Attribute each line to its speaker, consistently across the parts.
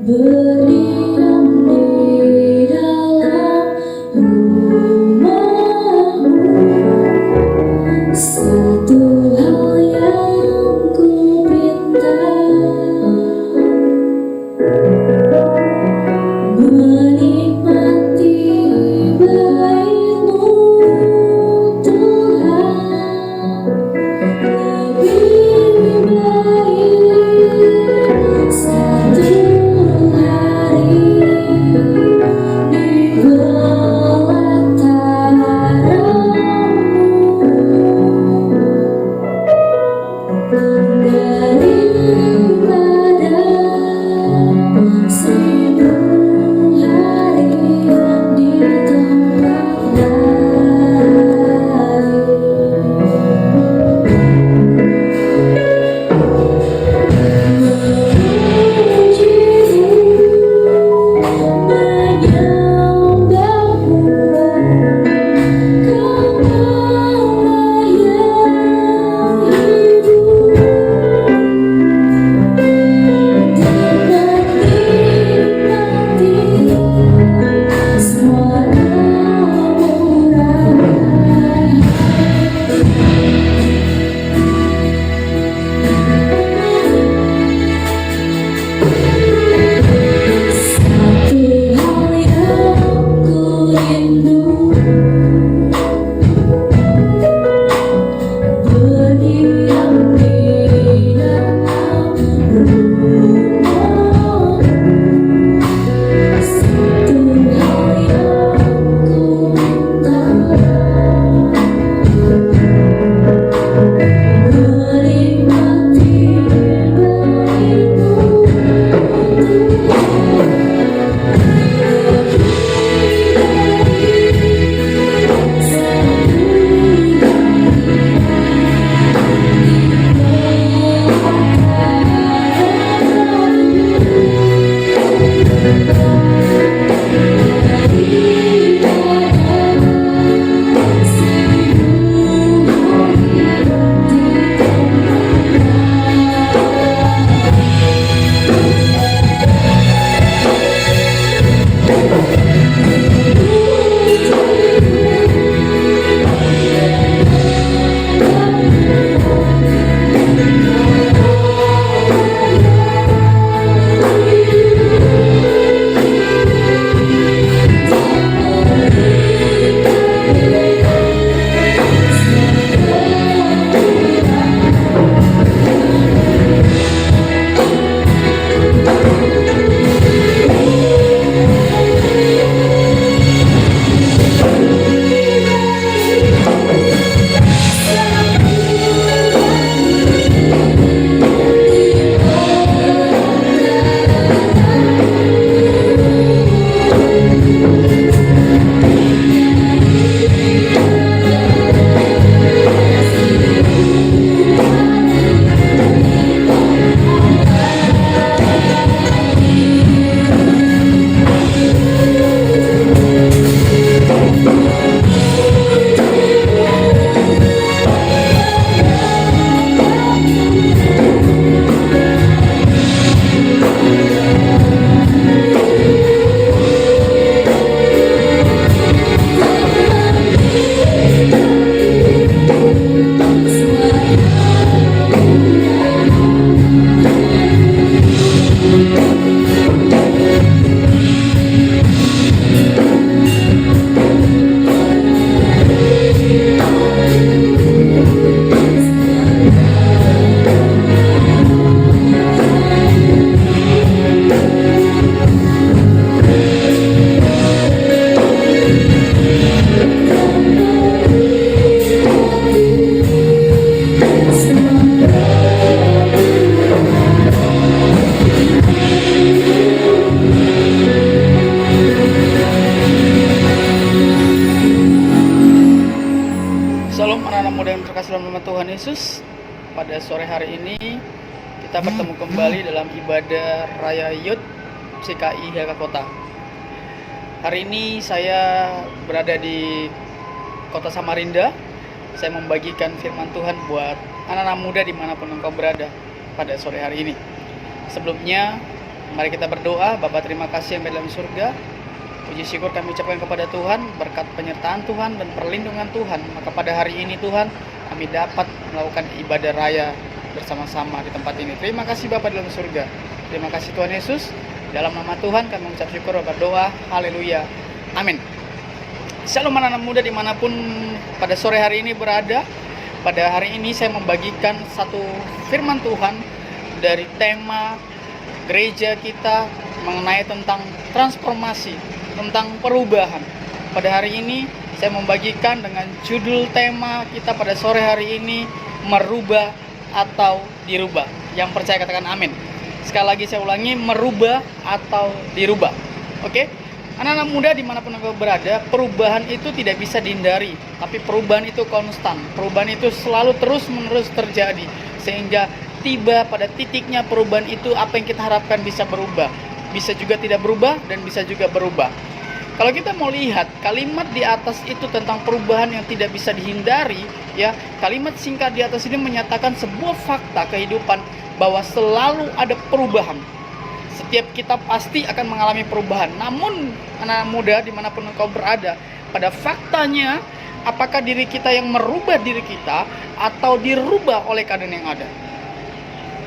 Speaker 1: Berdiam di dalam rumahmu, satu hal yang ku pinta, menikmati baik-Mu Tuhan, lebih baik satu hari di pelataranmu daripada 1000 hari di tempat memujimu, menyembahmu, Kaulah yang hidup, dan menikmati semua kemurahan. Satu hal yang ku rindu, berdiam di dalam rumahmu, satu hal yang ku minta, menikmati baik-Mu
Speaker 2: Shalom anak-anak muda yang terkasih dalam nama Tuhan Yesus. Pada sore hari ini kita bertemu kembali dalam ibadah Raya Yud CKI Haka Kota. Hari ini saya berada di kota Samarinda. Saya membagikan firman Tuhan buat anak-anak muda dimanapun engkau berada pada sore hari ini. Sebelumnya Mari kita berdoa. Bapa, terima kasih yang ada dalam surga. Puji syukur kami ucapkan kepada Tuhan, berkat penyertaan Tuhan dan perlindungan Tuhan. Maka pada hari ini Tuhan, kami dapat melakukan ibadah raya bersama-sama di tempat ini. Terima kasih Bapa dalam surga. Terima kasih Tuhan Yesus. Dalam nama Tuhan kami mengucap syukur dan berdoa. Haleluya. Amin. Shalom anak-anak muda dimanapun pada sore hari ini berada. Pada hari ini saya membagikan satu firman Tuhan dari tema gereja kita mengenai tentang transformasi, tentang perubahan. Pada hari ini saya membagikan dengan judul tema kita pada sore hari ini, merubah atau dirubah. Yang percaya katakan amin. Sekali lagi saya ulangi, merubah atau dirubah. Oke? Anak-anak muda dimanapun Anda berada, perubahan itu tidak bisa dihindari. Tapi perubahan itu konstan. Perubahan itu selalu terus-menerus terjadi. Sehingga tiba pada titiknya perubahan itu apa yang kita harapkan bisa berubah. Bisa juga tidak berubah dan bisa juga berubah. Kalau kita mau lihat kalimat di atas itu tentang perubahan yang tidak bisa dihindari, ya, kalimat singkat di atas ini menyatakan sebuah fakta kehidupan bahwa selalu ada perubahan. Setiap kita pasti akan mengalami perubahan. Namun anak muda dimanapun engkau berada, pada faktanya apakah diri kita yang merubah diri kita atau dirubah oleh keadaan yang ada?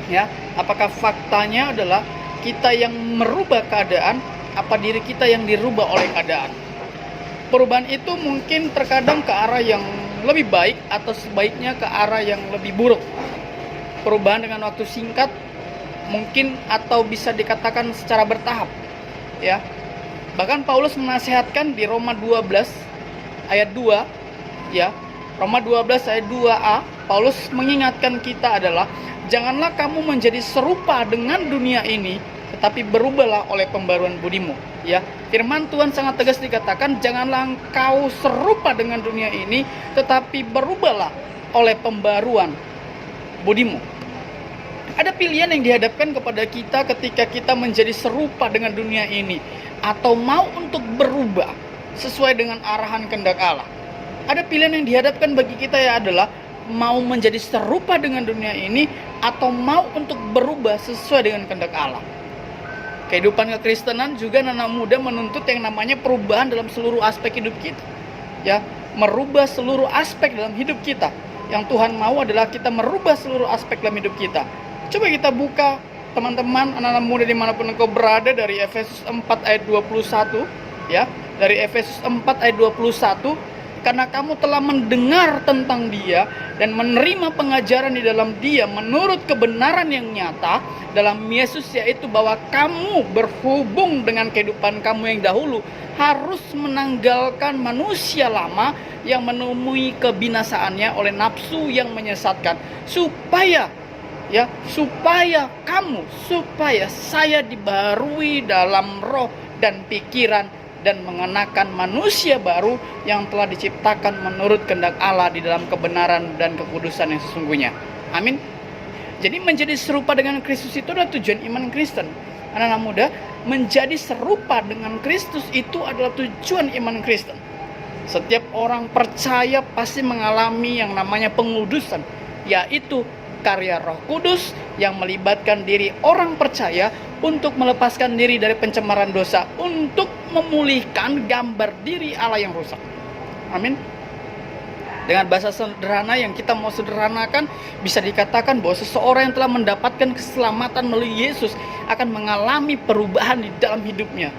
Speaker 2: Ya, apakah faktanya adalah kita yang merubah keadaan, apa diri kita yang dirubah oleh keadaan? Perubahan itu mungkin terkadang ke arah yang lebih baik atau sebaiknya ke arah yang lebih buruk. Perubahan dengan waktu singkat mungkin atau bisa dikatakan secara bertahap. Ya. Bahkan Paulus menasihatkan di Roma 12 ayat 2, ya. Roma 12 ayat 2a, Paulus mengingatkan kita adalah janganlah kamu menjadi serupa dengan dunia ini, tetapi berubahlah oleh pembaruan budimu. Ya, firman Tuhan sangat tegas dikatakan, janganlah engkau serupa dengan dunia ini, tetapi berubahlah oleh pembaruan budimu. Ada pilihan yang dihadapkan kepada kita ketika kita menjadi serupa dengan dunia ini, atau mau untuk berubah sesuai dengan arahan kehendak Allah. Ada pilihan yang dihadapkan bagi kita ya adalah mau menjadi serupa dengan dunia ini atau mau untuk berubah sesuai dengan kehendak Allah. Kehidupan kekristenan juga anak muda menuntut yang namanya perubahan dalam seluruh aspek hidup kita. Ya, merubah seluruh aspek dalam hidup kita. Yang Tuhan mau adalah kita merubah seluruh aspek dalam hidup kita. Coba kita buka teman-teman anak-anak muda dimanapun engkau berada dari Efesus 4 ayat 21. Ya, dari Efesus 4 ayat 21. Karena kamu telah mendengar tentang Dia dan menerima pengajaran di dalam Dia menurut kebenaran yang nyata dalam Yesus, yaitu bahwa kamu berhubung dengan kehidupan kamu yang dahulu harus menanggalkan manusia lama yang menemui kebinasaannya oleh nafsu yang menyesatkan, supaya saya dibarui dalam roh dan pikiran dan mengenakan manusia baru yang telah diciptakan menurut kehendak Allah di dalam kebenaran dan kekudusan yang sesungguhnya. Amin. Jadi menjadi serupa dengan Kristus itu adalah tujuan iman Kristen. Anak-anak muda, menjadi serupa dengan Kristus itu adalah tujuan iman Kristen. Setiap orang percaya pasti mengalami yang namanya pengudusan, yaitu karya Roh Kudus yang melibatkan diri orang percaya untuk melepaskan diri dari pencemaran dosa, untuk memulihkan gambar diri Allah yang rusak. Amin. Dengan bahasa sederhana yang kita mau sederhanakan, bisa dikatakan bahwa seseorang yang telah mendapatkan keselamatan melalui Yesus akan mengalami perubahan di dalam hidupnya.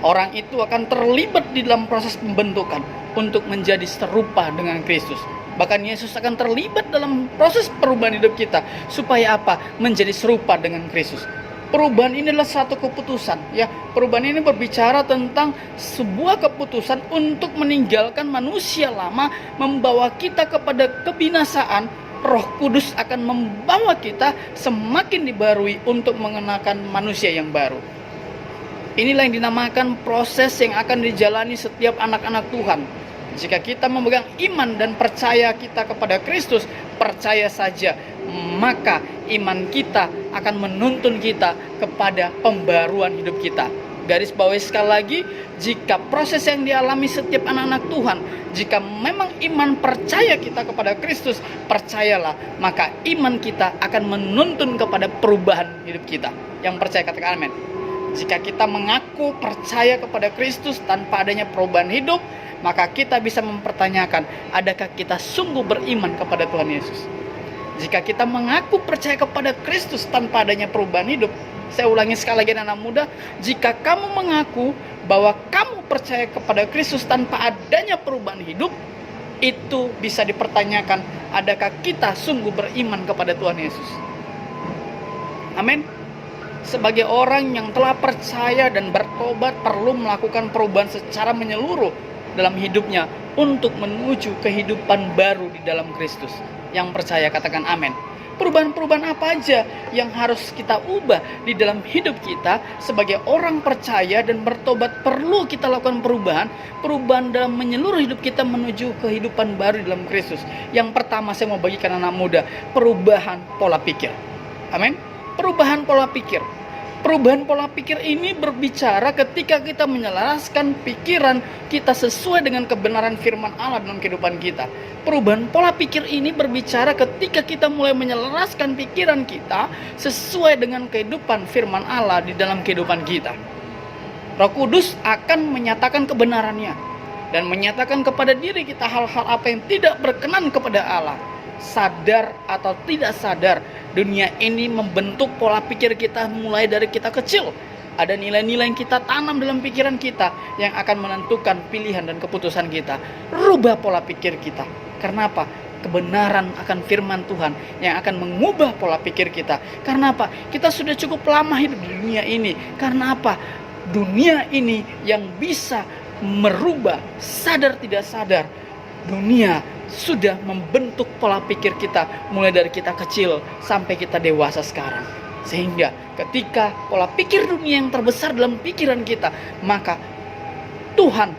Speaker 2: Orang itu akan terlibat di dalam proses pembentukan untuk menjadi serupa dengan Kristus. Bahkan Yesus akan terlibat dalam proses perubahan hidup kita. Supaya apa? Menjadi serupa dengan Kristus. Perubahan ini adalah satu keputusan. Ya, perubahan ini berbicara tentang sebuah keputusan untuk meninggalkan manusia lama, membawa kita kepada kebinasaan. Roh Kudus akan membawa kita semakin dibarui untuk mengenakan manusia yang baru. Inilah yang dinamakan proses yang akan dijalani setiap anak-anak Tuhan. Jika kita memegang iman dan percaya kita kepada Kristus, percaya saja, maka iman kita akan menuntun kita kepada pembaruan hidup kita. Garis bawahi sekali lagi, jika proses yang dialami setiap anak-anak Tuhan, jika memang iman percaya kita kepada Kristus, percayalah, maka iman kita akan menuntun kepada perubahan hidup kita. Yang percaya katakan amin. Jika kita mengaku percaya kepada Kristus tanpa adanya perubahan hidup, maka kita bisa mempertanyakan, adakah kita sungguh beriman kepada Tuhan Yesus? Jika kita mengaku percaya kepada Kristus tanpa adanya perubahan hidup, saya ulangi sekali lagi anak muda, jika kamu mengaku bahwa kamu percaya kepada Kristus tanpa adanya perubahan hidup, itu bisa dipertanyakan, adakah kita sungguh beriman kepada Tuhan Yesus? Amin. Sebagai orang yang telah percaya dan bertobat perlu melakukan perubahan secara menyeluruh dalam hidupnya untuk menuju kehidupan baru di dalam Kristus. Yang percaya katakan amin. Perubahan-perubahan apa aja yang harus kita ubah di dalam hidup kita sebagai orang percaya dan bertobat, perlu kita lakukan perubahan dalam menyeluruh hidup kita menuju kehidupan baru di dalam Kristus. Yang pertama saya mau bagikan anak muda, perubahan pola pikir. Amin. Perubahan pola pikir. Perubahan pola pikir ini berbicara ketika kita menyelaraskan pikiran kita sesuai dengan kebenaran firman Allah dalam kehidupan kita. Perubahan pola pikir ini berbicara ketika kita mulai menyelaraskan pikiran kita sesuai dengan kehidupan firman Allah di dalam kehidupan kita. Roh Kudus akan menyatakan kebenarannya dan menyatakan kepada diri kita hal-hal apa yang tidak berkenan kepada Allah. Sadar atau tidak sadar, dunia ini membentuk pola pikir kita mulai dari kita kecil. Ada nilai-nilai yang kita tanam dalam pikiran kita yang akan menentukan pilihan dan keputusan kita. Rubah pola pikir kita. Karena apa? Kebenaran akan firman Tuhan yang akan mengubah pola pikir kita. Karena apa? Kita sudah cukup lama hidup di dunia ini. Karena apa? Dunia ini yang bisa merubah, sadar tidak sadar, dunia sudah membentuk pola pikir kita mulai dari kita kecil sampai kita dewasa sekarang. Sehingga ketika pola pikir dunia yang terbesar dalam pikiran kita, maka Tuhan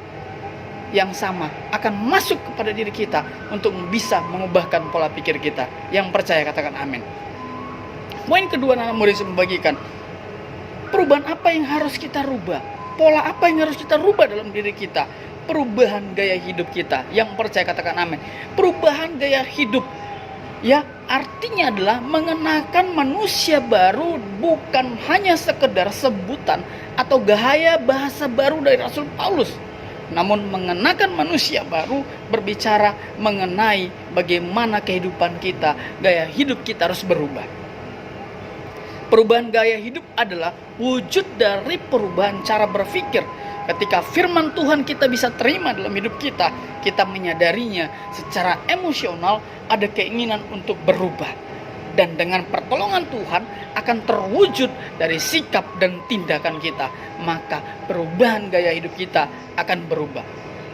Speaker 2: yang sama akan masuk kepada diri kita untuk bisa mengubahkan pola pikir kita. Yang percaya katakan amin. Poin kedua anak muda yang saya membagikan, perubahan apa yang harus kita rubah? Pola apa yang harus kita rubah dalam diri kita? Perubahan gaya hidup kita. Yang percaya katakan amin. Perubahan gaya hidup, ya, artinya adalah mengenakan manusia baru, bukan hanya sekedar sebutan atau gaya bahasa baru dari Rasul Paulus, namun mengenakan manusia baru berbicara mengenai bagaimana kehidupan kita, gaya hidup kita harus berubah. Perubahan gaya hidup adalah wujud dari perubahan cara berpikir. Ketika firman Tuhan kita bisa terima dalam hidup kita, kita menyadarinya secara emosional ada keinginan untuk berubah. Dan dengan pertolongan Tuhan akan terwujud dari sikap dan tindakan kita. Maka perubahan gaya hidup kita akan berubah.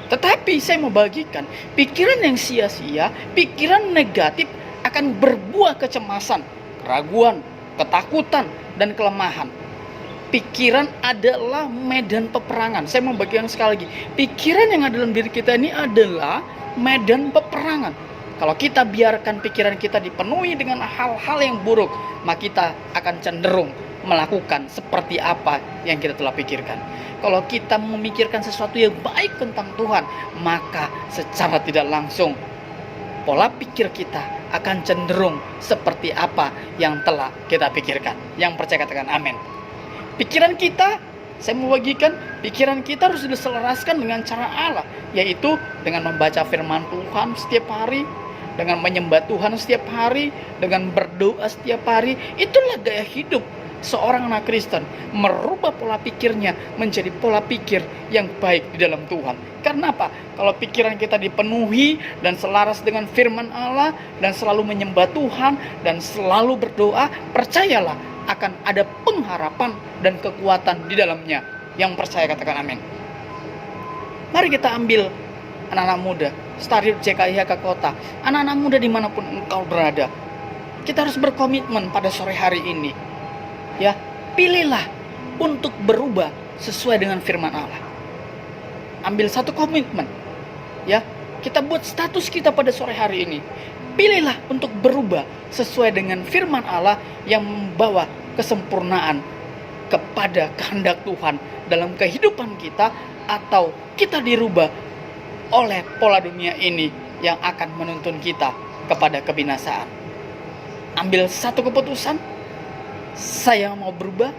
Speaker 2: Tetapi saya mau bagikan, pikiran yang sia-sia, pikiran negatif akan berbuah kecemasan, keraguan, ketakutan, dan kelemahan. Pikiran adalah medan peperangan. Saya mau bagikan sekali lagi. Pikiran yang ada dalam diri kita ini adalah medan peperangan. Kalau kita biarkan pikiran kita dipenuhi dengan hal-hal yang buruk, maka kita akan cenderung melakukan seperti apa yang kita telah pikirkan. Kalau kita memikirkan sesuatu yang baik tentang Tuhan, maka secara tidak langsung pola pikir kita akan cenderung seperti apa yang telah kita pikirkan. Yang percaya katakan amin. Pikiran kita, saya mau bagikan, pikiran kita harus diselaraskan dengan cara Allah, yaitu dengan membaca firman Tuhan setiap hari, dengan menyembah Tuhan setiap hari, dengan berdoa setiap hari. Itulah gaya hidup seorang anak Kristen, merubah pola pikirnya menjadi pola pikir yang baik di dalam Tuhan. Karena apa? Kalau pikiran kita dipenuhi dan selaras dengan firman Allah dan selalu menyembah Tuhan dan selalu berdoa, percayalah akan ada pengharapan dan kekuatan di dalamnya. Yang percaya katakan amin. Mari kita ambil anak-anak muda, Stadium JKIHK Kota, anak-anak muda dimanapun engkau berada, kita harus berkomitmen pada sore hari ini. Ya, pilihlah untuk berubah sesuai dengan firman Allah. Ambil satu komitmen. Ya, kita buat status kita pada sore hari ini. Pilihlah untuk berubah sesuai dengan firman Allah yang membawa kesempurnaan kepada kehendak Tuhan dalam kehidupan kita, atau kita dirubah oleh pola dunia ini yang akan menuntun kita kepada kebinasaan. Ambil satu keputusan, saya mau berubah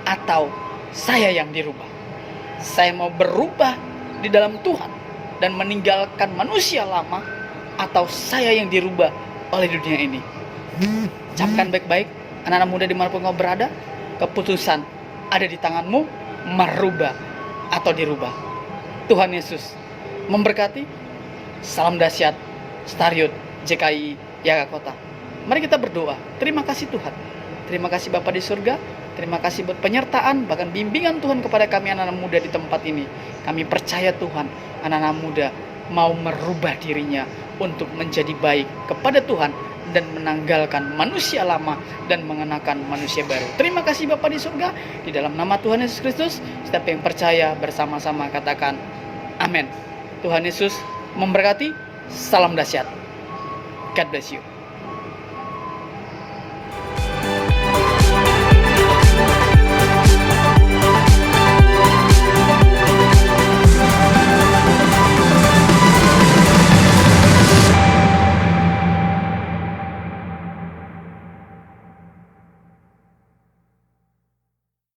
Speaker 2: atau saya yang dirubah. Saya mau berubah di dalam Tuhan dan meninggalkan manusia lama, atau saya yang dirubah oleh dunia ini. Camkan baik-baik, anak-anak muda dimanapun kau berada, keputusan ada di tanganmu, merubah atau dirubah. Tuhan Yesus memberkati. Salam dahsyat Stariot JKI Yaga Kota. Mari kita berdoa. Terima kasih Tuhan. Terima kasih Bapa di surga. Terima kasih buat penyertaan, bahkan bimbingan Tuhan kepada kami anak-anak muda di tempat ini. Kami percaya Tuhan, anak-anak muda mau merubah dirinya untuk menjadi baik kepada Tuhan dan menanggalkan manusia lama dan mengenakan manusia baru. Terima kasih Bapa di surga. Di dalam nama Tuhan Yesus Kristus, setiap yang percaya bersama-sama katakan amin. Tuhan Yesus memberkati. Salam dahsyat. God bless you.